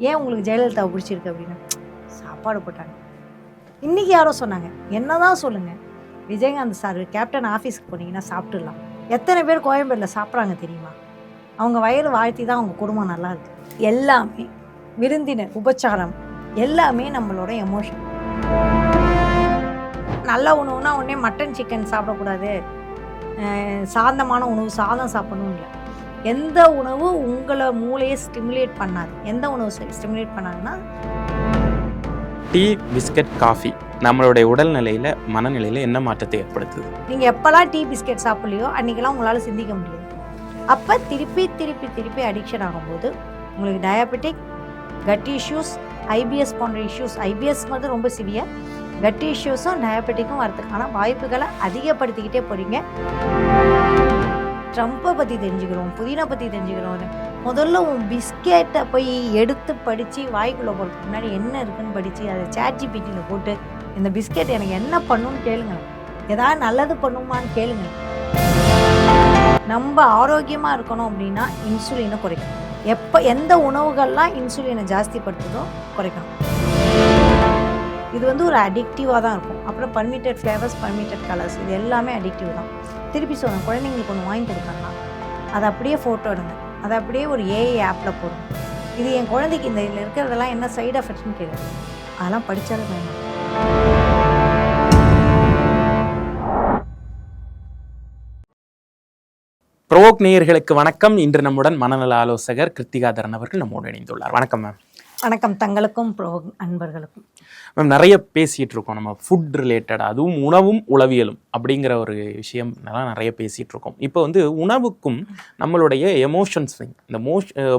ஏன் உங்களுக்கு ஜெயலலிதாவை பிடிச்சிருக்கு அப்படின்னா சாப்பாடு போட்டாங்க. இன்றைக்கி யாரோ சொன்னாங்க, என்ன தான் சொல்லுங்கள், விஜயகாந்த் சார் கேப்டன் ஆஃபீஸுக்கு போனீங்கன்னா சாப்பிட்டுடலாம். எத்தனை பேர் கோயம்பேடில் சாப்பிட்றாங்க தெரியுமா? அவங்க வயிறு வாழ்த்தி தான் அவங்க குடும்பம் நல்லா இருக்கு. எல்லாமே விருந்தினர் உபச்சாரம் எல்லாமே நம்மளோட எமோஷன். நல்ல உணவுனா உடனே மட்டன் சிக்கன் சாப்பிடக்கூடாது, சாந்தமான உணவு சாதம் சாப்பிடணும் இல்லை. எந்த உணவு உங்களை மூளையை ஸ்டிமுலேட் பண்ணாது, எந்த உணவு ஸ்டிமுலேட் பண்ணாதுன்னா டீ, பிஸ்கட், காஃபி நம்மளுடைய உடல்நிலையில் மனநிலையில் என்ன மாற்றத்தை ஏற்படுத்துது? நீங்கள் எப்போல்லாம் டீ பிஸ்கெட் சாப்பிட்லையோ அன்றைக்கெல்லாம் உங்களால் சிந்திக்க முடியாது. அப்போ திருப்பி திருப்பி திருப்பி அடிக்ஷன் ஆகும்போது உங்களுக்கு டயபெட்டிக், கட் இஷ்யூஸ், ஐபிஎஸ் போன்ற இஷ்யூஸ், ஐபிஎஸ் வந்து ரொம்ப சிவியர், கட் இஷ்யூஸும் டயபெட்டிக்கும் வரதுக்கான வாய்ப்புகளை அதிகப்படுத்திக்கிட்டே போகிறீங்க. ட்ரம்ப்பை பற்றி தெரிஞ்சுக்கிறோம், புதினா பற்றி தெரிஞ்சுக்கிறோம். முதல்ல உன் பிஸ்கெட்டை போய் எடுத்து படித்து வாய்க்குள்ளே போகிறதுக்கு முன்னாடி என்ன இருக்குன்னு படித்து அதை ChatGPTயில் போட்டு இந்த பிஸ்கெட் எனக்கு என்ன பண்ணுன்னு கேளுங்க, ஏதாவது நல்லது பண்ணுமான்னு கேளுங்க. நம்ம ஆரோக்கியமாக இருக்கணும் அப்படின்னா இன்சுலினை குறைக்கணும். எந்த உணவுகள்லாம் இன்சுலினை ஜாஸ்திப்படுத்துதோ குறைக்கணும். இது வந்து ஒரு அடிக்டிவாக தான் இருக்கும். அப்புறம் பர்மிட்டட் ஃப்ளேவர்ஸ், பர்மிட்டட் கலர்ஸ், இது எல்லாமே அடிக்டிவ் தான். திருப்பி சொல்லுங்கள், குழந்தைங்களுக்கு ஒன்று வாங்கி கொடுத்தாங்கன்னா அதை அப்படியே ஃபோட்டோ எடுங்க, அதை அப்படியே ஒரு ஏஐ ஆப்பில் போடுங்க. இது என் குழந்தைக்கு இந்த இதில் இருக்கிறதெல்லாம் என்ன சைடு எஃபெக்ட்ஸ்னு கேட்குது. அதெல்லாம் படித்தாலும் வேணும். ப்ரோவோக் நேயர்களுக்கு வணக்கம். இன்று நம்முடன் மனநல ஆலோசகர் கிருத்திகாதரன் அவர்கள் நம்மோடு இணைந்துள்ளார். வணக்கம் மேம். வணக்கம் தங்களுக்கும் ப்ரோவோக் அன்பர்களுக்கும். மேம், நிறைய பேசிகிட்டு இருக்கோம் நம்ம ஃபுட் ரிலேட்டடாக, அதுவும் உணவும் உளவியலும் அப்படிங்கிற ஒரு விஷயம் நிறைய பேசிகிட்டு இருக்கோம். இப்போ வந்து உணவுக்கும் நம்மளுடைய எமோஷன் ஸ்விங், இந்த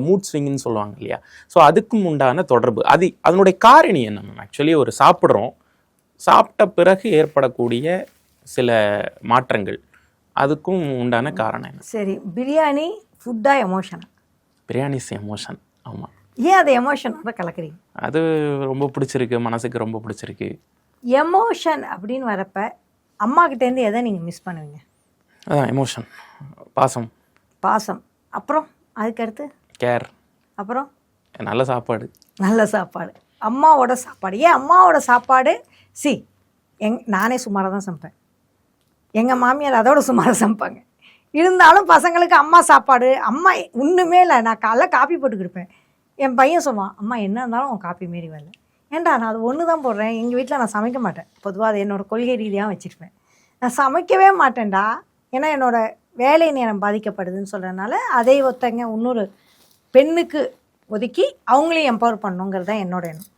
மூட் ஸ்விங்னு சொல்லுவாங்க இல்லையா, ஸோ அதுக்கும் உண்டான தொடர்பு, அதனுடைய காரணி என்ன மேம்? ஆக்சுவலி ஒரு சாப்பிட்ட பிறகு ஏற்படக்கூடிய சில மாற்றங்கள், அதுக்கும் உண்டான காரணம் என்ன? சரி, பிரியாணி ஃபுட்டா எமோஷனா? பிரியாணி எமோஷன். ஆமாம். ஏன் அது எமோஷனோட கலக்குறீங்க? அது ரொம்ப பிடிச்சிருக்கு, மனசுக்கு ரொம்ப பிடிச்சிருக்கு. எமோஷன் அப்படின்னு வரப்ப அம்மா கிட்டேருந்து எதை நீங்கள் மிஸ் பண்ணுவீங்க? அதான் எமோஷன், பாசம். அப்புறம் அதுக்கடுத்து கேர், அப்புறம் நல்ல சாப்பாடு, அம்மாவோட சாப்பாடு. ஏன் அம்மாவோட சாப்பாடு? நானே சுமாராக தான் சமைப்பேன், எங்கள் மாமியார் அதோட சுமாராக சமைப்பாங்க. இருந்தாலும் பசங்களுக்கு அம்மா சாப்பாடு, அம்மா ஒன்றுமே இல்லை. நான் காலைல காப்பி போட்டு கொடுப்பேன். என் பையன் சொல்லுவான், அம்மா என்ன இருந்தாலும் உன் காப்பி மாரி வரல. ஏன்டா, நான் அது ஒன்று தான் போடுறேன். எங்கள் வீட்டில் நான் சமைக்க மாட்டேன். பொதுவாக அது என்னோடய கொள்கை ரீதியாக வச்சுருப்பேன். நான் சமைக்கவே மாட்டேன்டா, ஏன்னா என்னோடய வேலை நேரம் பாதிக்கப்படுதுன்னு சொல்கிறதுனால அதை ஒருத்தங்க இன்னொரு பெண்ணுக்கு ஒதுக்கி அவங்களையும் எம்பவர் பண்ணணுங்கிறது தான் என்னோட எண்ணம்.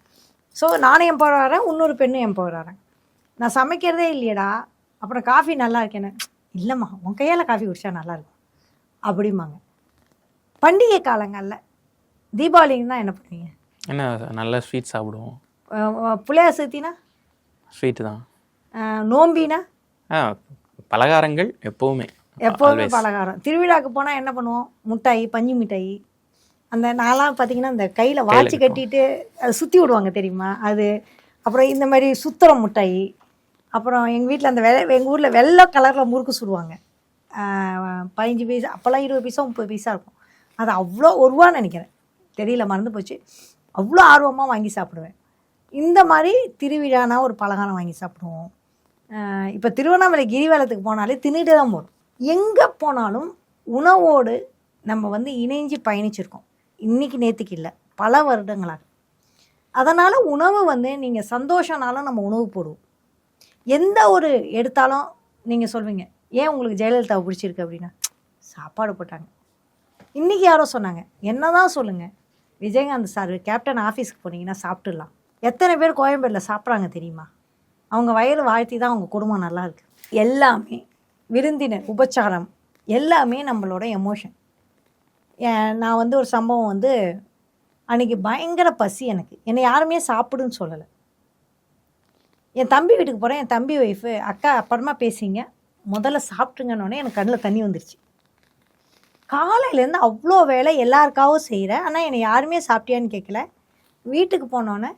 ஸோ நானும் எம்பவர் ஆகிறேன், இன்னொரு பெண்ணும் எம்பவர் ஆகிறேன். நான் சமைக்கிறதே இல்லையடா, அப்புறம் காஃபி நல்லா இருக்கேன்னு, இல்லைம்மா உன் கையால் காஃபி குடிச்சா நல்லாயிருக்கும் அப்படிம்பாங்க. பண்டிகை காலங்களில் தீபாவளிக்கு தான் என்ன பண்ணுவீங்க? என்ன நல்ல ஸ்வீட் சாப்பிடுவோம். புளியார் சதுர்த்தினா ஸ்வீட்டு தான். நோம்பினா பலகாரங்கள் எப்போவுமே பலகாரம். திருவிழாவுக்கு போனால் என்ன பண்ணுவோம்? மிட்டாய், பஞ்சு மிட்டாய். அந்த நாளாக பார்த்தீங்கன்னா இந்த கையில் வாட்சி கட்டிட்டு அதை சுற்றி விடுவாங்க தெரியுமா, அது. அப்புறம் இந்த மாதிரி சுத்துற மிட்டாய். அப்புறம் எங்கள் வீட்டில் அந்த எங்கள் ஊரில் வெள்ளை கலரில் முறுக்கு சுடுவாங்க. 15 பைசா, அப்போல்லாம் 20 பைசா 30 பைசா இருக்கும். அது அவ்வளோ ஒரு ரூபான்னு நினைக்கிறேன், தெரியல, மறந்து போச்சு. அவ்வளோ ஆர்வமாக வாங்கி சாப்பிடுவேன். இந்த மாதிரி திருவிழானா ஒரு பலகாரம் வாங்கி சாப்பிடுவோம். இப்போ திருவண்ணாமலை கிரிவலத்துக்கு போனாலே தின்னுட்டே தான் போகணும். எங்கே போனாலும் உணவோடு நம்ம வந்து இணைஞ்சு பயணிச்சிருக்கோம். இன்றைக்கி நேற்றுக்கு இல்லை, பல வருடங்களாக. அதனால் உணவு வந்து நீங்கள் சந்தோஷனாலும் நம்ம உணவு போடுவோம். எந்த ஒரு எடுத்தாலும் நீங்கள் சொல்வீங்க, ஏன் உங்களுக்கு ஜெயலலிதாவை பிடிச்சிருக்கு அப்படின்னா சாப்பாடு போட்டாங்க. இன்றைக்கி யாரோ சொன்னாங்க, என்ன தான் சொல்லுங்கள், விஜயகாந்த் சார் கேப்டன் ஆஃபீஸுக்கு போனீங்கன்னா சாப்பிட்டுடலாம். எத்தனை பேர் கோயம்பேடில் சாப்பிட்றாங்க தெரியுமா? அவங்க வயிறு வாழ்த்தி தான் அவங்க குடும்பம் நல்லா இருக்குது. எல்லாமே விருந்தினர் உபச்சாரம் எல்லாமே நம்மளோட எமோஷன். நான் வந்து ஒரு சம்பவம் வந்து, அன்றைக்கி பயங்கர பசி எனக்கு, என்னை யாருமே சாப்பிடுன்னு சொல்லலை. என் தம்பி வீட்டுக்கு போகிறேன். என் தம்பி ஒய்ஃபு, அக்கா அப்புறமா பேசிங்க, முதல்ல சாப்பிட்டுங்கன்னொடனே எனக்கு கண்ணில் தண்ணி வந்துருச்சு. காலையிலேருந்து அவ்வளோ வேலை எல்லாருக்காகவும் செய்கிறேன், ஆனால் என்னை யாருமே சாப்பிட்டியான்னு கேட்கல. வீட்டுக்கு போனோன்னே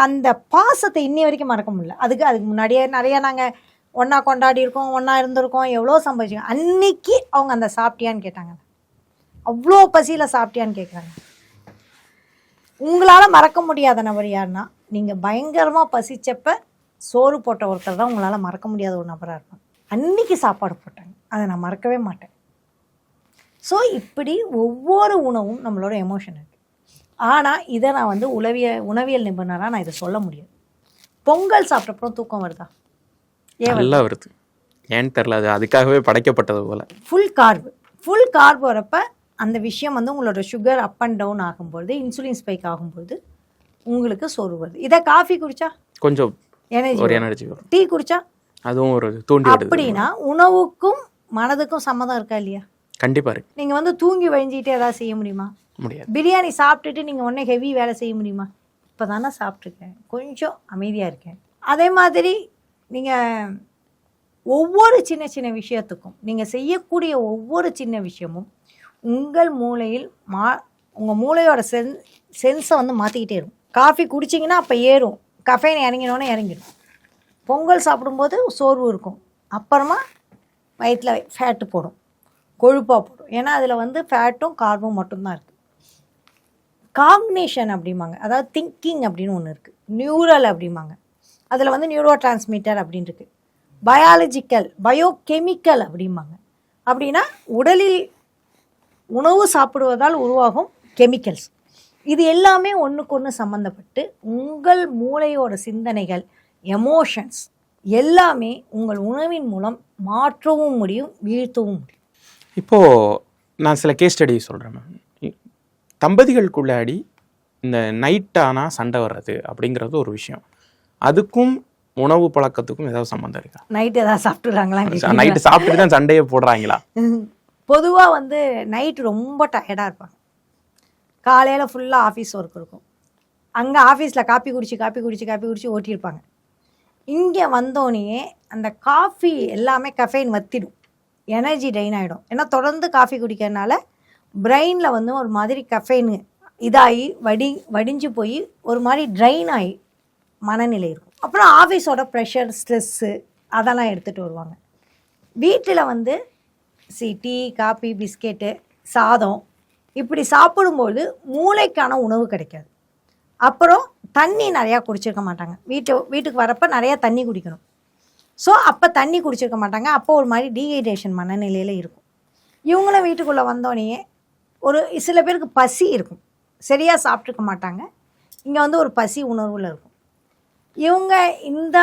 அந்த பாசத்தை இன்னி வரைக்கும் மறக்க முடியல. அதுக்கு முன்னாடியே நிறையா நாங்கள் ஒன்றா கொண்டாடி இருக்கோம், ஒன்றா இருந்திருக்கோம், எவ்வளோ சம்பாதிச்சிக்கோம். அன்னைக்கு அவங்க அந்த சாப்பிட்டியான்னு கேட்டாங்க. அவ்வளோ பசியில் சாப்பிட்டியான்னு கேட்குறாங்க. உங்களால் மறக்க முடியாத நபர் யாருன்னா, நீங்கள் பயங்கரமாக பசிச்சப்ப சோறு போட்ட ஒருத்தர் தான் உங்களால் மறக்க முடியாத ஒரு நபராக இருப்பாங்க. அன்னைக்கு சாப்பாடு போட்டாங்க, அதை நான் மறக்கவே மாட்டேன். ஸோ இப்படி ஒவ்வொரு உணவும் நம்மளோட எமோஷன் இருக்குது. ஆனால் இதை நான் வந்து உணவியல் நிபுணராக நான் இதை சொல்ல முடியாது. பொங்கல் சாப்பிட்டப்புறம் தூக்கம் வருதா? நல்லா வருது. ஏன்னு தெரில, அது அதுக்காகவே படைக்கப்பட்டது போல். ஃபுல் கார்பு வரப்ப அந்த விஷயம் வந்து உங்களோட சுகர் அப் அண்ட் டவுன் ஆகும்பொழுது, இன்சுலின் ஸ்பைக் ஆகும்பொழுது உங்களுக்கு சோறு வருது. இதை காஃபி குடித்தா கொஞ்சம் எனர்ஜி வரும். டீ குடித்தா அதுவும் ஒரு தூண்டி. அப்படின்னா உணவுக்கும் மனதுக்கும் சம்மதம் இருக்கா இல்லையா? கண்டிப்பாக இருக்கு. நீங்கள் வந்து தூங்கி வழிஞ்சிட்டு ஏதாவது செய்ய முடியுமா? முடியாது. பிரியாணி சாப்பிட்டுட்டு நீங்கள் உடனே ஹெவி வேலை செய்ய முடியுமா? இப்போ தானே சாப்பிட்ருக்கேன், கொஞ்சம் அமைதியாக இருக்கேன். அதே மாதிரி நீங்கள் ஒவ்வொரு சின்ன சின்ன விஷயத்துக்கும், நீங்கள் செய்யக்கூடிய ஒவ்வொரு சின்ன விஷயமும் உங்கள் மூளையில் உங்கள் மூளையோட சென்ஸை வந்து மாற்றிக்கிட்டே இருக்கும். காஃபி குடிச்சிங்கன்னா அப்போ ஏறும், கஃபைன் இறங்கினோன்னே இறங்கிடும். பொங்கல் சாப்பிடும்போது சோர்வு இருக்கும், அப்புறமா வயிற்றில் ஃபேட்டு போடும், கொழுப்பாக போடும். ஏன்னா அதில் வந்து ஃபேட்டும் கார்பும் மட்டும்தான் இருக்குது. காக்னிஷன் அப்படிம்பாங்க, அதாவது திங்கிங் அப்படின்னு ஒன்று இருக்குது. நியூரல் அப்படிம்பாங்க, அதில் வந்து நியூரோ டிரான்ஸ்மிட்டர் அப்படின்னு இருக்குது. பயாலஜிக்கல், பயோகெமிக்கல் அப்படிம்பாங்க. அப்படின்னா உடலில் உணவு சாப்பிடுவதால் உருவாகும் கெமிக்கல்ஸ். இது எல்லாமே ஒன்றுக்கு ஒன்று சம்மந்தப்பட்டு உங்கள் மூளையோட சிந்தனைகள், எமோஷன்ஸ் எல்லாமே உங்கள் உணவின் மூலம் மாற்றவும் முடியும், வீழ்த்தவும் முடியும். இப்போது நான் சில கேஸ் ஸ்டடி சொல்கிறேன் மேம். தம்பதிகளுக்குள்ளாடி இந்த நைட்டானால் சண்டை வர்றது அப்படிங்கிறது ஒரு விஷயம். அதுக்கும் உணவு பழக்கத்துக்கும் ஏதாவது சம்மந்தம் இருக்கா? நைட்டு ஏதாவது சாப்பிட்டுறாங்களா? நைட்டு சாப்பிட்டுட்டு தான் சண்டையை போடுறாங்களா? பொதுவாக வந்து நைட்டு ரொம்ப டயர்டாக இருப்பாங்க. காலையில் ஃபுல்லாக ஆஃபீஸ் ஒர்க் இருக்கும், அங்கே ஆஃபீஸில் காப்பி குடிச்சு ஓட்டியிருப்பாங்க. இங்கே வந்தோடனே அந்த காஃபி எல்லாமே கஃபைன் வத்திடும், எனர்ஜி ட்ரைன் ஆகிடும். ஏன்னா தொடர்ந்து காஃபி குடிக்கிறதுனால பிரெயினில் வந்து ஒரு மாதிரி கஃபைனு இதாகி வடிஞ்சு போய் ஒரு மாதிரி ட்ரைன் ஆகி மனநிலை இருக்கும். அப்புறம் ஆஃபீஸோட ப்ரெஷர், ஸ்ட்ரெஸ்ஸு அதெல்லாம் எடுத்துகிட்டு வருவாங்க. வீட்டில் வந்து டீ, காபி, பிஸ்கெட்டு, சாதம் இப்படி சாப்பிடும்போது மூளைக்கான உணவு கிடைக்காது. அப்புறம் தண்ணி நிறையா குடிச்சிருக்க மாட்டாங்க. வீட்டுக்கு வரப்போ நிறையா தண்ணி குடிக்கணும். ஸோ அப்போ தண்ணி குடிச்சிருக்க மாட்டாங்க. அப்போ ஒரு மாதிரி டீஹைட்ரேஷன் மனநிலையில் இருக்கும். இவங்களும் வீட்டுக்குள்ளே வந்தோடனே ஒரு சில பேருக்கு பசி இருக்கும், சரியாக சாப்பிட்ருக்க மாட்டாங்க. இங்கே வந்து ஒரு பசி உணர்வில் இருக்கும். இவங்க இந்த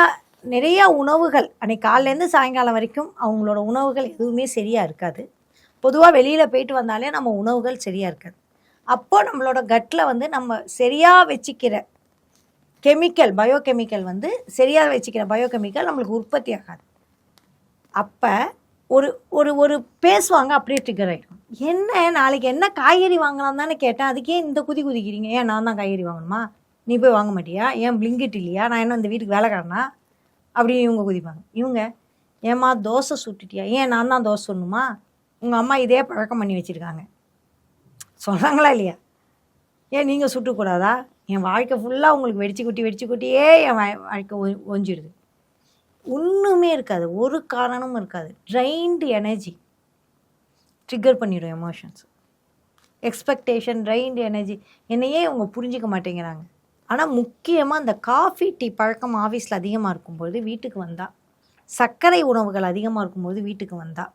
நிறையா உணவுகள் அன்றைக்கி காலையிலேருந்து சாயங்காலம் வரைக்கும் அவங்களோட உணவுகள் எதுவுமே சரியாக இருக்காது. பொதுவாக வெளியில் போயிட்டு வந்தாலே நம்ம உணவுகள் சரியாக இருக்காது. அப்போ நம்மளோட கட்டில் வந்து நம்ம சரியாக வச்சுக்கிற கெமிக்கல், பயோகெமிக்கல் வந்து சரியாக வச்சுக்கிற பயோகெமிக்கல் நம்மளுக்கு உற்பத்தி ஆகாது. அப்போ ஒரு ஒரு ஒரு பேசுவாங்க, அப்படியே ட்ரிகர் ஆகிடும். என்ன நாளைக்கு என்ன காய்கறி வாங்கலாம் தானே கேட்டேன், அதுக்கே இந்த குதிக்கிறீங்க? ஏன் நான் தான் காய்கறி வாங்கணுமா? நீ போய் வாங்க மாட்டியா? ஏன் பிளிங்கிட் இல்லையா? நான் என்ன இந்த வீட்டுக்கு வேலைக்காரனா? அப்படின்னு இவங்க குதிப்பாங்க. இவங்க ஏம்மா தோசை சுட்டுட்டியா? ஏன் நான் தான் தோசை சொல்லணுமா? உங்கள் அம்மா இதே பழக்கம் பண்ணி வச்சுருக்காங்க, சொல்கிறாங்களா இல்லையா? ஏன் நீங்கள் சுட்டுக்கூடாதா? என் வாழ்க்கை ஃபுல்லாக உங்களுக்கு வெடிச்சு குட்டியே என் வாழ்க்கை ஒஞ்சிடுது. ஒன்றுமே இருக்காது, ஒரு காரணமும் இருக்காது. ட்ரைன்டு எனர்ஜி ட்ரிகர் பண்ணிடும் எமோஷன்ஸ், எக்ஸ்பெக்டேஷன், ட்ரைன்டு எனர்ஜி. என்னையே இவங்க புரிஞ்சிக்க மாட்டேங்கிறாங்க. ஆனால் முக்கியமாக இந்த காஃபி, டீ பழக்கம் ஆஃபீஸில் அதிகமாக இருக்கும்போது வீட்டுக்கு வந்தால், சர்க்கரை உணவுகள் அதிகமாக இருக்கும்போது வீட்டுக்கு வந்தால்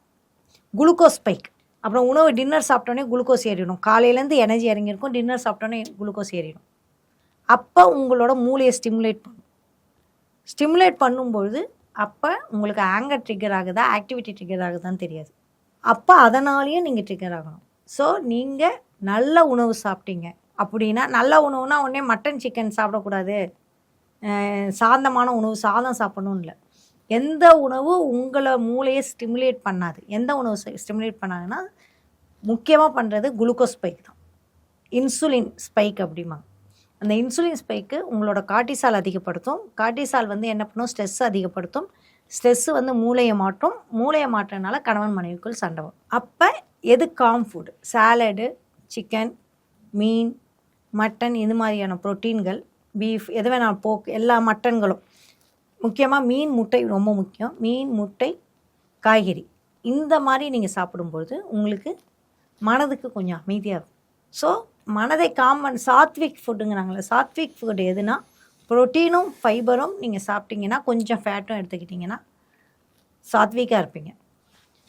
குளுக்கோஸ் ஸ்பைக். அப்புறம் உணவு டின்னர் சாப்பிட்டோன்னே குளுக்கோஸ் ஏறிடும். காலையிலேருந்து எனர்ஜி இறங்கியிருக்கும், டின்னர் சாப்பிட்டோன்னே குளுக்கோஸ் ஏறிடும். அப்போ உங்களோட மூளையை ஸ்டிமுலேட் பண்ணும்பொழுது அப்போ உங்களுக்கு ஆங்கர் ட்ரிகர் ஆகுதா, ஆக்டிவிட்டி ட்ரிகர் ஆகுதான்னு தெரியாது. அப்போ அதனாலேயும் நீங்கள் ட்ரிகர் ஆகணும். ஸோ நீங்கள் நல்ல உணவு சாப்பிட்டீங்க அப்படின்னா, நல்ல உணவுனா உடனே மட்டன், சிக்கன் சாப்பிடக்கூடாது, சாந்தமான உணவு சாதம் சாப்பிடணும் இல்லை. எந்த உணவு உங்களை மூளையை ஸ்டிமுலேட் பண்ணாது, எந்த உணவு ஸ்டிமுலேட் பண்ணாதுன்னா முக்கியமாக பண்ணுறது குளுக்கோஸ் ஸ்பைக் தான், இன்சுலின் ஸ்பைக் அப்படிம்பாங்க. அந்த இன்சுலின் ஸ்பைக்கு உங்களோட கார்டிசால் அதிகப்படுத்தும். கார்டிசால் வந்து என்ன பண்ணும், ஸ்ட்ரெஸ் அதிகப்படுத்தும். ஸ்ட்ரெஸ்ஸு வந்து மூளையை மாற்றும். மூளையை மாற்றனால கணவன் மனைவிக்குள் சண்டை வரும். அப்போ எது காம் ஃபுட், சாலடு, சிக்கன், மீன், மட்டன், இது மாதிரியான ப்ரோட்டீன்கள், பீஃப், எது வேணாலும் போக், எல்லா மட்டன்களும், முக்கியமாக மீன், முட்டை ரொம்ப முக்கியம். மீன், முட்டை, காய்கறி இந்த மாதிரி நீங்கள் சாப்பிடும்பொழுது உங்களுக்கு மனதுக்கு கொஞ்சம் அமைதியாக இருக்கும். ஸோ மனதை சாத்விக் ஃபுட்டுங்கிறாங்களே, சாத்விக் ஃபுட் எதுனா ப்ரோட்டீனும் ஃபைபரும் நீங்கள் சாப்பிட்டீங்கன்னா, கொஞ்சம் ஃபேட்டும் எடுத்துக்கிட்டிங்கன்னா சாத்விக்காக இருப்பீங்க.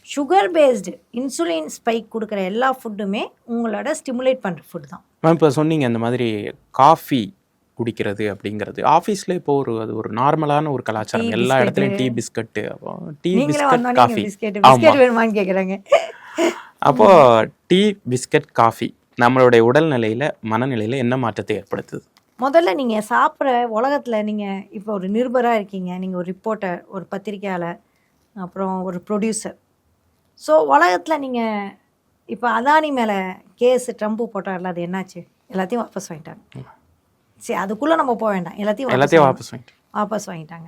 சுகர் பேஸ்டு இன்சுலின் ஸ்பைக் கொடுக்குற எல்லா ஃபுட்டுமே உங்களோட ஸ்டிமுலேட் பண்ணுற ஃபுட் தான். மேம் இப்போ சொன்னீங்க இந்த மாதிரி காஃபி குடிக்கிறது அப்படிங்கிறது ஆஃபீஸில் இப்போ அது ஒரு நார்மலான ஒரு கலாச்சாரம். எல்லா இடத்துலையும் டீ பிஸ்கட்டு, அப்போ டீ பிஸ்கட் காஃபி. பிஸ்கெட் வேணுமான்னு கேட்குறாங்க. அப்போது டீ பிஸ்கட் காஃபி நம்மளுடைய உடல்நிலையில் மனநிலையில் என்ன மாற்றத்தை ஏற்படுத்துது? முதல்ல நீங்கள் சாப்பிட்ற உலகத்தில் நீங்கள் இப்போ ஒரு நிருபராக இருக்கீங்க, நீங்கள் ஒரு ரிப்போர்ட்டர், ஒரு பத்திரிக்கையாளர், அப்புறம் ஒரு ப்ரொடியூசர். ஸோ உலகத்தில் நீங்கள் இப்போ அதானி மேலே கேஸு ட்ரம்ப்பு போட்டார்ல, அது என்னாச்சு? எல்லாத்தையும் வாபஸ் வாங்கிட்டாங்க. சரி, அதுக்குள்ளே நம்ம போக வேண்டாம். எல்லாத்தையும் வாபஸ் வாங்கிட்டாங்க.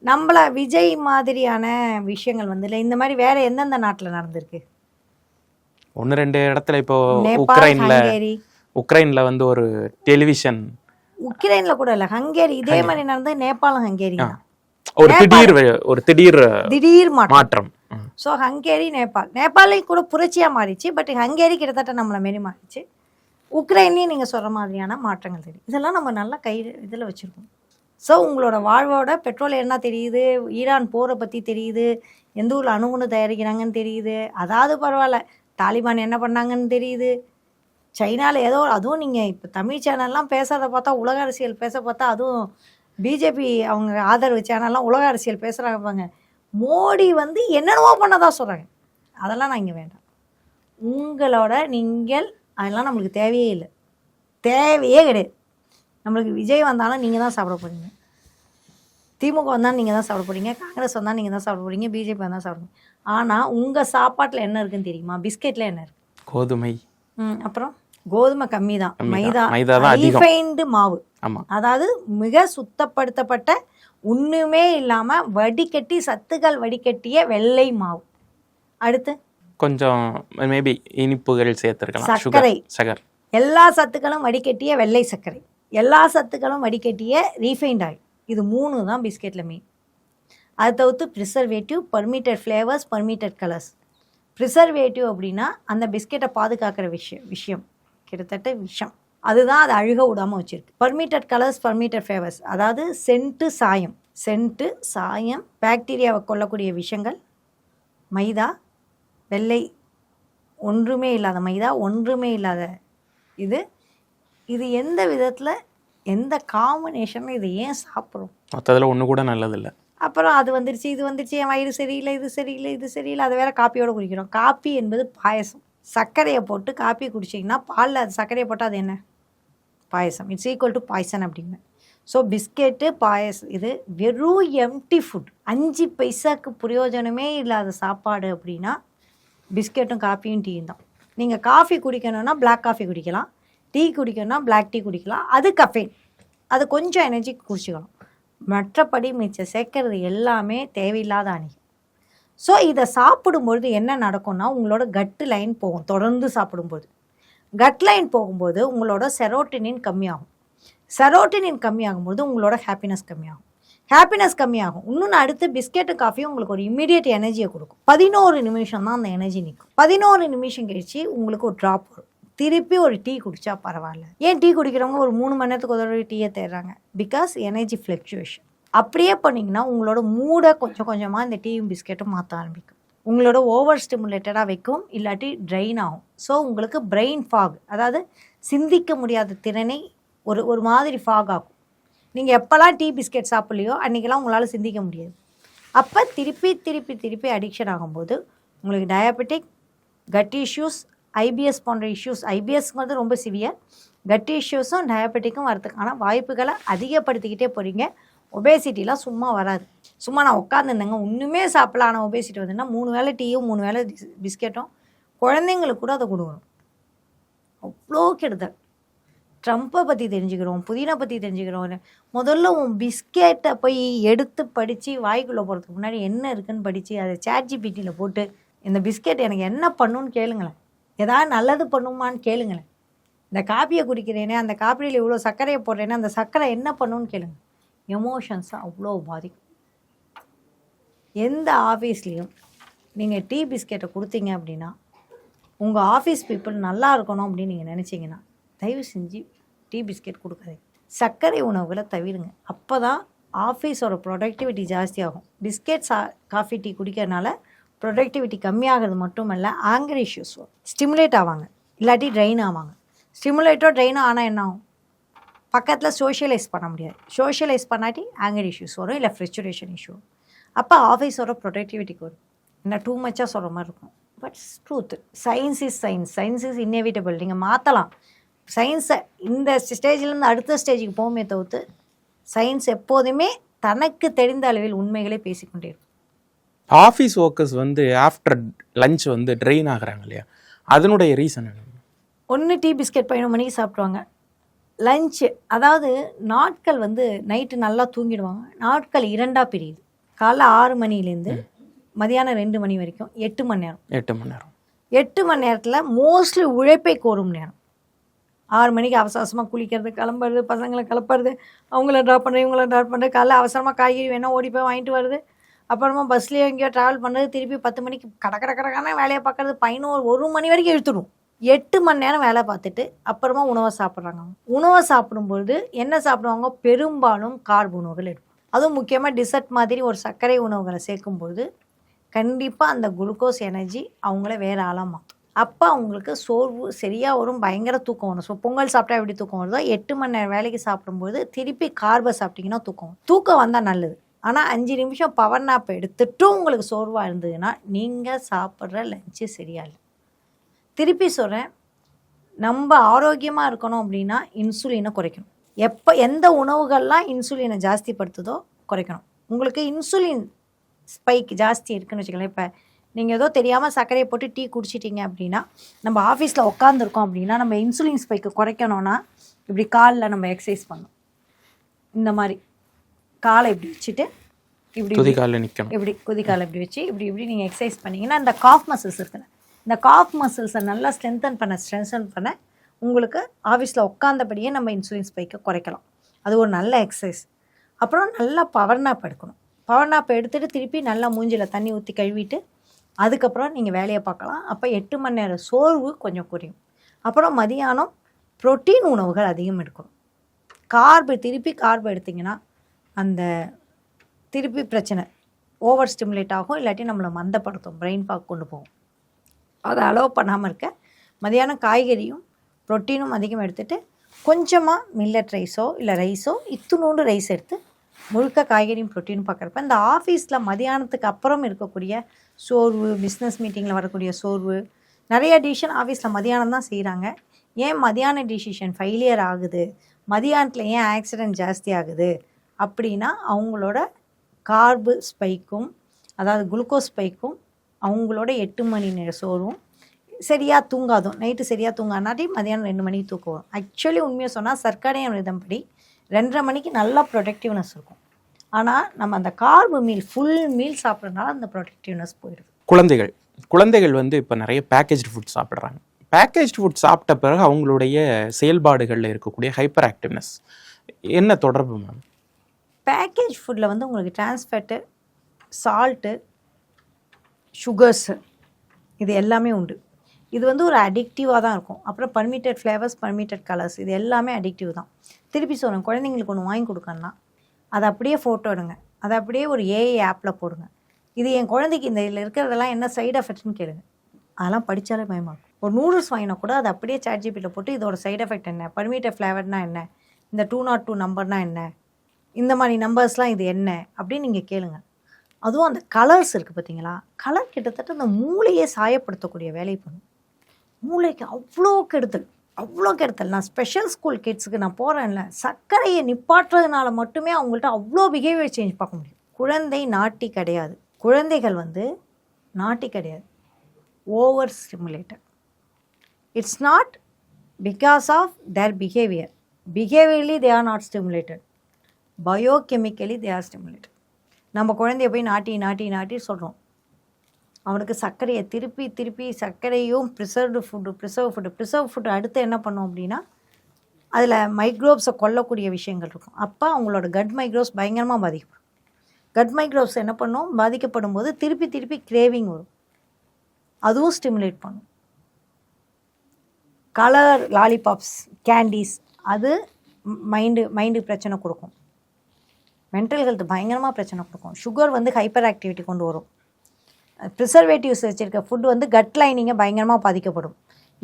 நம்மள விஜய் மாதிரியான விஷயங்கள் வந்து இல்லை. இந்த மாதிரி வேறு எந்தெந்த நாட்டில் நடந்திருக்கு? 1-2 இடத்துல இப்போ நேபாள், உக்ரைனில் வந்து ஒரு டெலிவிஷன், உக்ரைனில் கூட இல்லை, ஹங்கேரி. இதே மாதிரி நடந்தது நேபாளும் ஹங்கேரி தான். ஒரு திடீர் மாற்றம். ஸோ ஹங்கேரி, நேபாளையும் கூட புரட்சியாக மாறிச்சு. பட் ஹங்கேரி கிட்டத்தட்ட நம்மளை மாரி மாறிச்சு. உக்ரைன்லேயும் நீங்கள் சொல்கிற மாதிரியான மாற்றங்கள் தெரியும். இதெல்லாம் நம்ம நல்லா இதில் வச்சுருக்கோம். ஸோ உங்களோட வாழ்வோட பெட்ரோல் என்ன தெரியுது, ஈரான் போரை பற்றி தெரியுது, எந்த ஊரில் அணுகுண்டு தயாரிக்கிறாங்கன்னு தெரியுது. அதாவது பரவாயில்ல, தாலிபான் என்ன பண்ணாங்கன்னு தெரியுது. சைனாவில் ஏதோ, அதுவும் நீங்கள் இப்போ தமிழ் சேனல்லாம் பேசுகிறத பார்த்தா, உலக அரசியல் பேச பார்த்தா, அதுவும் பிஜேபி அவங்க ஆதரவு சேனல்லாம் உலக அரசியல் பேசுகிறாங்க. மோடி வந்து என்னென்னவோ பண்ணதான் சொல்கிறாங்க. அதெல்லாம் நான் இங்கே வேண்டாம். உங்களோட அதெல்லாம் நம்மளுக்கு தேவையே இல்லை, தேவையே கிடையாது. நம்மளுக்கு விஜய் வந்தாலும் நீங்கள் தான் சாப்பிட போகிறீங்க, திமுக வந்தாலும் நீங்கள் தான் சாப்பிட போகிறீங்க, காங்கிரஸ் வந்தாலும் நீங்கள் தான் சாப்பிட போகிறீங்க, பிஜேபி வந்தால் சாப்பிட போகிறீங்க. ஆனால் உங்கள் சாப்பாட்டில் என்ன இருக்குன்னு தெரியுமா? பிஸ்கெட்டில் என்ன இருக்குது? கோதுமை. அப்புறம் கோதுமை கம்மி தான், மைதா ரீஃபைன்டு மாவு. அதாவது மிக சுத்தப்படுத்தப்பட்ட, ஒன்றுமே இல்லாமல் வடிகட்டி, சத்துக்கள் வடிகட்டிய வெள்ளை மாவு. அடுத்து கொஞ்சம் மேபி இனிப்புகள் சேர்த்துருக்கலாம், சர்க்கரை, எல்லா சத்துக்களும் வடிகட்டிய வெள்ளை சர்க்கரை, எல்லா சத்துக்களும் வடிகட்டிய ரீஃபைண்ட் ஆயில். இது 3 தான் பிஸ்கெட்டில் மெயின். அதை தவிர்த்து preservative, permitted flavours, permitted colours. Preservative அப்படின்னா அந்த பிஸ்கெட்டை பாதுகாக்கிற விஷயம், கிட்டத்தட்ட விஷம். அதுதான் அதை அழுக விடாமல் வச்சுருக்கு. பர்மிட்டட் கலர்ஸ், பர்மிட்டட் ஃப்ளேவர்ஸ், அதாவது சென்ட்டு, சாயம், பாக்டீரியாவை கொல்லக்கூடிய விஷயங்கள். மைதா, வெள்ளை, ஒன்றுமே இல்லாத மைதா, ஒன்றுமே இல்லாத இது எந்த விதத்தில், எந்த காம்பினேஷனில் இதை ஏன் சாப்பிட்றோம்? மற்றதில் ஒன்று கூட நல்லதில்லை. அப்புறம் அது வந்துருச்சு, இது வந்துருச்சு, என் வயிறு சரியில்லை, இது சரியில்லை, அதை வேற காப்பியோடு குடிக்கிறோம். காப்பி என்பது பாயசம். சர்க்கரையை போட்டு காப்பி குடிச்சிங்கன்னா, பாலில் அது சர்க்கரையை போட்டால் அது என்ன? பாயசம். இட்ஸ் ஈக்குவல் டு பாய்சன் அப்படிங்க. ஸோ பிஸ்கெட்டு, பாயசம், இது வெறும் எம்டி ஃபுட். 5 பைசாவுக்கு பிரயோஜனமே இல்லாத சாப்பாடு அப்படின்னா பிஸ்கெட்டும் காப்பியும் டீயும் தான். நீங்கள் காஃபி குடிக்கணும்னா பிளாக் காஃபி குடிக்கலாம், டீ குடிக்கணும்னா பிளாக் டீ குடிக்கலாம். அது கஃபைன், அது கொஞ்சம் எனர்ஜி குடிச்சிக்கலாம். மற்றபடி மிச்சம் சேர்க்கறது எல்லாமே தேவையில்லாத அணிகள். ஸோ இதை சாப்பிடும்பொழுது என்ன நடக்கும்னா, உங்களோட கட்டு லைன் போகும். தொடர்ந்து சாப்பிடும்போது கட் லைன் போகும்போது உங்களோட செரோட்டினின் கம்மியாகும். செரோட்டினின் கம்மியாகும்போது உங்களோட ஹாப்பினஸ் கம்மியாகும். இன்னொன்று, அடுத்து பிஸ்கெட்டு காஃபியும் உங்களுக்கு ஒரு இம்மீடியட் எனர்ஜியை கொடுக்கும். 11 நிமிஷம் தான் அந்த எனர்ஜி நிற்கும். 11 நிமிஷம் கழிச்சு உங்களுக்கு ஒரு ட்ராப் வரும். திருப்பி ஒரு டீ குடித்தா பரவாயில்ல. ஏன் டீ குடிக்கிறவங்க ஒரு 3 மணி நேரத்துக்கு ஒரு டீயை தேடுறாங்க? Because energy fluctuation. அப்படியே பண்ணிங்கன்னா உங்களோட மூடை கொஞ்சம் கொஞ்சமாக இந்த டீயும் பிஸ்கெட்டும் மாற்ற ஆரம்பிக்கும். உங்களோட ஓவர் ஸ்டிமுலேட்டடாக வைக்கும், இல்லாட்டி ட்ரைன் ஆகும். ஸோ உங்களுக்கு பிரெயின் ஃபாக், அதாவது சிந்திக்க முடியாத திறனை ஒரு மாதிரி ஃபாக் ஆகும். நீங்கள் எப்போல்லாம் டீ பிஸ்கெட் சாப்பிட்லையோ அன்றைக்கெல்லாம் உங்களால் சிந்திக்க முடியாது. அப்போ திருப்பி அடிக்ஷன் ஆகும்போது உங்களுக்கு டயபெட்டிக், கட் இஷ்யூஸ், ஐபிஎஸ் போன்ற இஷ்யூஸ், ஐபிஎஸ்ங்கிறது ரொம்ப சிவியர், கட் இஷ்யூஸும் டயபெட்டிக்கும் வரதுக்கான வாய்ப்புகளை அதிகப்படுத்திக்கிட்டே போகிறீங்க. ஒபேசிட்டிலாம் சும்மா வராது. சும்மா நான் உட்காந்துருந்தேங்க ஒன்றுமே சாப்பிடலாம், ஆனால் ஒபேசிட்டி வந்துன்னா 3 வேளை டீயும் 3 வேளை பிஸ்கெட்டும், குழந்தைங்களுக்கு கூட அதை கொடுக்கணும். அவ்வளோ கெடுதல். ட்ரம்ப்பை பற்றி தெரிஞ்சுக்கிறோம், புதினா பற்றி தெரிஞ்சுக்கிறோம். முதல்ல உன் பிஸ்கெட்டை போய் எடுத்து படித்து வாய்க்குள்ளே போகிறதுக்கு முன்னாடி என்ன இருக்குதுன்னு படித்து அதை ChatGPTயில் போட்டு இந்த பிஸ்கெட் எனக்கு என்ன பண்ணுன்னு கேளுங்களேன், ஏதாவது நல்லது பண்ணுமான்னு கேளுங்களேன். இந்த காப்பியை குடிக்கிறேனே, அந்த காப்பியில் இவ்வளோ சர்க்கரையை போடுறேனே, அந்த சர்க்கரை என்ன பண்ணுன்னு கேளுங்க. எமோஷன்ஸை அவ்வளோ பாதிக்கும். எந்த ஆஃபீஸ்லேயும் நீங்கள் டீ பிஸ்கெட்டை கொடுத்தீங்க அப்படின்னா, உங்கள் ஆஃபீஸ் பீப்புள் நல்லா இருக்கணும் அப்படின்னு நீங்கள் நினச்சிங்கன்னா, தயவு செஞ்சு டீ பிஸ்கெட் கொடுக்காதீங்க. சர்க்கரை உணவுகளை தவிருங்க. அப்போ தான் ஆஃபீஸோட ப்ரொடக்டிவிட்டி ஜாஸ்தியாகும். பிஸ்கெட் காஃபி டீ குடிக்கிறதுனால ப்ரொடக்டிவிட்டி கம்மியாகிறது மட்டுமல்ல, ஆங்கர் இஷ்யூஸ் வரும். ஸ்டிமுலேட் ஆவாங்க, இல்லாட்டி ட்ரெயின் ஆவாங்க. ஸ்டிமுலேட்டோ ட்ரெயினோ ஆனால் என்ன ஆகும்? பக்கத்தில் சோஷியலைஸ் பண்ண முடியாது. சோஷியலைஸ் பண்ணாட்டி ஆங்கர் இஷ்யூஸ் வரும், இல்லை ஃப்ரஸ்ட்ரேஷன் இஷ்யூ. அப்போ ஆஃபீஸோட ப்ரொடக்டிவிட்டிக்கு வரும். என்ன டூ மச்சாக சொல்கிற மாதிரி இருக்கும். But truth. Science is science. Science is inevitable. நீங்கள் மாற்றலாம் சயின்ஸை. இந்த ஸ்டேஜிலேருந்து அடுத்த ஸ்டேஜுக்கு போகுமே தவிர்த்து சயின்ஸ் எப்போதுமே தனக்கு தெரிந்த அளவில் உண்மைகளை பேசிக்கொண்டே இருக்கும். ஆஃபீஸ் ஒர்க்கர்ஸ் வந்து ஆஃப்டர் லஞ்ச் வந்து ட்ரெயின் ஆகுறாங்க இல்லையா, அதனுடைய ரீசன் என்ன? ஒன்று டீ பிஸ்கெட் 11 மணிக்கு சாப்பிடுவாங்க. லஞ்சு, அதாவது நாட்கள் வந்து நைட்டு நல்லா தூங்கிடுவாங்க. நாட்கள் 2ஆக பிரியுது. காலைல 6 மணிலேருந்து மதியானம் 2 மணி வரைக்கும் 8 மணி நேரம். 8 மணி நேரம். 8 மணி நேரத்தில் மோஸ்ட்லி உழைப்பை கோரும் நேரம். 6 மணிக்கு அவசரமாக குளிக்கிறது, கிளம்புறது, பசங்களை கிளப்புறது, அவங்கள ட்ராப் பண்ணுறது, இவங்கள ட்ராப் பண்ணுறது, காலைல அவசரமாக காய்கறி வேணால் ஓடி போய் வாங்கிட்டு வருது, அப்புறமா பஸ்லேயே எங்கேயோ ட்ராவல் பண்ணுறது, திருப்பி 10 மணிக்கு கடற்கடக்கான வேலையை பார்க்குறது, 1 மணி வரைக்கும் இழுத்துடும். 8 மணி நேரம் வேலை பார்த்துட்டு அப்புறமா உணவை சாப்பிட்றாங்க. உணவை சாப்பிடும்பொழுது என்ன சாப்பிடுவாங்க? பெரும்பாலும் கார்பு உணவுகள் எடுக்கும். அதுவும் முக்கியமாக டிசர்ட் மாதிரி ஒரு சர்க்கரை உணவுகளை சேர்க்கும்போது கண்டிப்பாக அந்த குளுக்கோஸ் எனர்ஜி அவங்கள வேறு ஆளாக மாற்றும். அப்போ அவங்களுக்கு சோர்வு சரியாக வரும், பயங்கர தூக்கம் வரும். ஸோ பொங்கல் சாப்பிட்டா எப்படி தூக்கம் வருதோ, 8 மணி நேரம் வேலைக்கு சாப்பிடும்போது திருப்பி கார்பை சாப்பிட்டிங்கன்னா தூக்கம் வந்தால் நல்லது. ஆனால் 5 நிமிஷம் பவர் நாப் எடுத்துட்டும் உங்களுக்கு சோர்வாக இருந்ததுன்னா நீங்கள் சாப்பிட்ற லஞ்சு சரியா இல்லை. திருப்பி சொல்கிறேன், நம்ம ஆரோக்கியமாக இருக்கணும் அப்படின்னா இன்சுலினை குறைக்கணும். எந்த உணவுகள்லாம் இன்சுலினை ஜாஸ்திப்படுத்துதோ குறைக்கணும். உங்களுக்கு இன்சுலின் ஸ்பைக் ஜாஸ்தி இருக்குன்னு வச்சுக்கலாம். இப்போ நீங்கள் ஏதோ தெரியாமல் சர்க்கரையை போட்டு டீ குடிச்சிட்டிங்க அப்படின்னா, நம்ம ஆஃபீஸில் உட்காந்துருக்கோம் அப்படின்னா, நம்ம இன்சுலின் ஸ்பைக்கு குறைக்கணும்னா இப்படி காலில் நம்ம எக்ஸசைஸ் பண்ணணும். இந்த மாதிரி காலை இப்படி வச்சுட்டு இப்படி குதிகாலில் நிற்கணும். இப்படி குதிகாலை இப்படி வச்சு இப்படி நீங்கள் எக்ஸசைஸ் பண்ணிங்கன்னா இந்த காஃப் மசில்ஸ் இருக்குல்ல, இந்த காஃப் மசில்ஸை நல்லா ஸ்ட்ரென்தன் பண்ண உங்களுக்கு ஆஃபீஸில் உட்காந்தபடியே நம்ம இன்சுலின் ஸ்பைக்கை குறைக்கலாம். அது ஒரு நல்ல எக்ஸசைஸ். அப்புறம் நல்லா பவர் நாப் எடுக்கணும். பவர் நாப் எடுத்துகிட்டு திருப்பி நல்லா மூஞ்சில் தண்ணி ஊற்றி கழுவிட்டு அதுக்கப்புறம் நீங்கள் வேலையை பார்க்கலாம். அப்போ 8 மணி நேரம் சோர்வு கொஞ்சம் குறையும். அப்புறம் மதியானம் ப்ரோட்டீன் உணவுகள் அதிகம் எடுக்கணும். திருப்பி கார்பு எடுத்திங்கன்னா அந்த திருப்பி பிரச்சனை ஓவர் ஸ்டிமுலேட் ஆகும், இல்லாட்டி நம்மளை மந்தப்படுத்தும், பிரெயின் பாக் கொண்டு போகும். அதை அலோவ் பண்ணாமல் இருக்க மதியானம் காய்கறியும் ப்ரோட்டீனும் அதிகம் எடுத்துகிட்டு கொஞ்சமாக மில்லட் ரைஸோ இல்லை ரைஸோ இத்துணூண்டு ரைஸ் எடுத்து முழுக்க காய்கறியும் ப்ரோட்டீனும் பார்க்குறப்ப இந்த ஆஃபீஸில் மதியானத்துக்கு அப்புறம் இருக்கக்கூடிய சோர்வு, பிஸ்னஸ் மீட்டிங்கில் வரக்கூடிய சோர்வு, நிறைய டிசிஷன் ஆஃபீஸில் மதியானம் தான் செய்கிறாங்க. ஏன் மதியான டிசிஷன் ஃபெயிலியர் ஆகுது, மதியானத்தில் ஏன் ஆக்சிடென்ட் ஜாஸ்தி ஆகுது அப்படின்னா அவங்களோட கார்பு ஸ்பைக்கும், அதாவது குளுக்கோஸ் ஸ்பைக்கும், அவங்களோட 8 மணி நேரம் சோர்வும், சரியாக தூங்காதும். நைட்டு சரியாக தூங்கானாட்டி மதியானம் 2 மணிக்கு தூக்கம் வரும். ஆக்சுவலி உண்மையை சொன்னால் சர்க்கரையான விதம்படி 2:30 மணிக்கு நல்லா ப்ரொடக்டிவ்னஸ் இருக்கும். ஆனால் நம்ம அந்த கார்பு ஃபுல் மீல் சாப்பிட்றதுனால அந்த ப்ரொடக்டிவ்னஸ் போயிடுது. குழந்தைகள் வந்து இப்போ நிறைய பேக்கேஜ்டு ஃபுட் சாப்பிட்றாங்க. பேக்கேஜ்டு ஃபுட் சாப்பிட்ட பிறகு அவங்களுடைய செயல்பாடுகளில் இருக்கக்கூடிய ஹைப்பர் ஆக்டிவ்னஸ் என்ன தொடர்பு மேம்? பேக்கேஜ் ஃபுட்டில் வந்து உங்களுக்கு டிரான்ஸ்ஃபேட்டு, சால்ட்டு, சுகர்ஸு இது எல்லாமே உண்டு. இது வந்து ஒரு அடிக்டிவாக தான் இருக்கும். அப்புறம் பர்மிட்டட் ஃப்ளேவர்ஸ், பர்மிட்டட் கலர்ஸ், இது எல்லாமே அடிக்டிவ் தான். திருப்பி சொல்கிறேன், குழந்தைங்களுக்கு ஒன்று வாங்கி கொடுக்கணும்னா அதை அப்படியே ஃபோட்டோ எடுங்க, அதை அப்படியே ஒரு ஏஐ ஆப்பில் போடுங்க. இது என் குழந்தைக்கு இந்த இதில் இருக்கிறதெல்லாம் என்ன சைடு எஃபெக்ட்ஸ்னு கேளுங்க. அதெல்லாம் படித்தாலே பயமாக இருக்கும். ஒரு நூடுல்ஸ் வாங்கினா கூட அதை அப்படியே சாட்ஜிபியில் போட்டு இதோட சைடு எஃபெக்ட் என்ன, பர்மிட்டட் ஃப்ளேவர்னா என்ன, இந்த 202 நம்பர்னா என்ன, இந்த மாதிரி நம்பர்ஸ்லாம் இது என்ன அப்படின்னு நீங்கள் கேளுங்க. அதுவும் அந்த கலர்ஸ் இருக்குது பார்த்தீங்களா, கலர் கிட்டத்தட்ட அந்த மூளையை சாயப்படுத்தக்கூடிய வேலை பண்ணும். மூளைக்கு அவ்வளோ கெடுதல். நான் ஸ்பெஷல் ஸ்கூல் கிட்ஸுக்கு நான் போகிறேன்ல, சர்க்கரையை நிப்பாட்டுறதுனால மட்டுமே அவங்கள்ட்ட அவ்வளோ பிஹேவியர் சேஞ்ச் பார்க்க முடியும். குழந்தை நாட்டி கிடையாது, குழந்தைகள் வந்து நாட்டி கிடையாது, over stimulated. It's not because of their behaviourally they are not stimulated, biochemically they are stimulated. நம்ம குழந்தைய போய் நாட்டி சொல்கிறோம். அவனுக்கு சர்க்கரையை திருப்பி சர்க்கரையும் ப்ரிசர்வ் ஃபுட்டு அடுத்து என்ன பண்ணோம் அப்படின்னா அதில் மைக்ரோப்ஸை கொல்லக்கூடிய விஷயங்கள் இருக்கும். அப்போ அவங்களோட கட் மைக்ரோப்ஸ் பயங்கரமாக பாதிக்கப்படும். கட் மைக்ரோப்ஸ் என்ன பண்ணும், பாதிக்கப்படும் போது திருப்பி கிரேவிங் வரும், அதுவும் ஸ்டிமுலேட் பண்ணும். கலர் லாலிபாப்ஸ், கேண்டீஸ், அது மைண்டுக்கு பிரச்சனை கொடுக்கும். மென்டல் ஹெல்த் பயங்கரமாக பிரச்சனை கொடுக்கும். சுகர் வந்து ஹைப்பர் ஆக்டிவிட்டி கொண்டு வரும். ப்ரிசர்வேட்டிவ்ஸ் வச்சுருக்க ஃபுட் வந்து கட் லைனிங்கை பயங்கரமாக பாதிக்கப்படும்.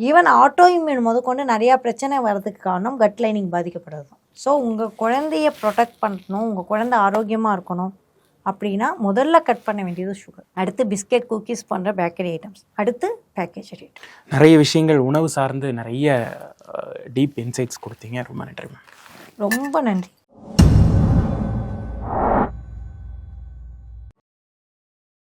ஈவன் ஆட்டோ இம்யூன் முதற்கொண்டு நிறையா பிரச்சனை வர்றதுக்கு காரணம் கட் லைனிங் பாதிக்கப்படுறது தான். ஸோ உங்கள் குழந்தைய ப்ரொடெக்ட் பண்ணணும், உங்கள் குழந்தை ஆரோக்கியமாக இருக்கணும் அப்படின்னா முதல்ல கட் பண்ண வேண்டியது சுகர். அடுத்து பிஸ்கெட், குக்கீஸ் போன்ற பேக்கரி ஐட்டம்ஸ், அடுத்து பேக்கேஜ் ஐட்டம். நிறைய விஷயங்கள் உணவு சார்ந்து நிறைய டீப் இன்சைட்ஸ் கொடுத்தீங்க. ரொம்ப நன்றி மேம். ரொம்ப நன்றி.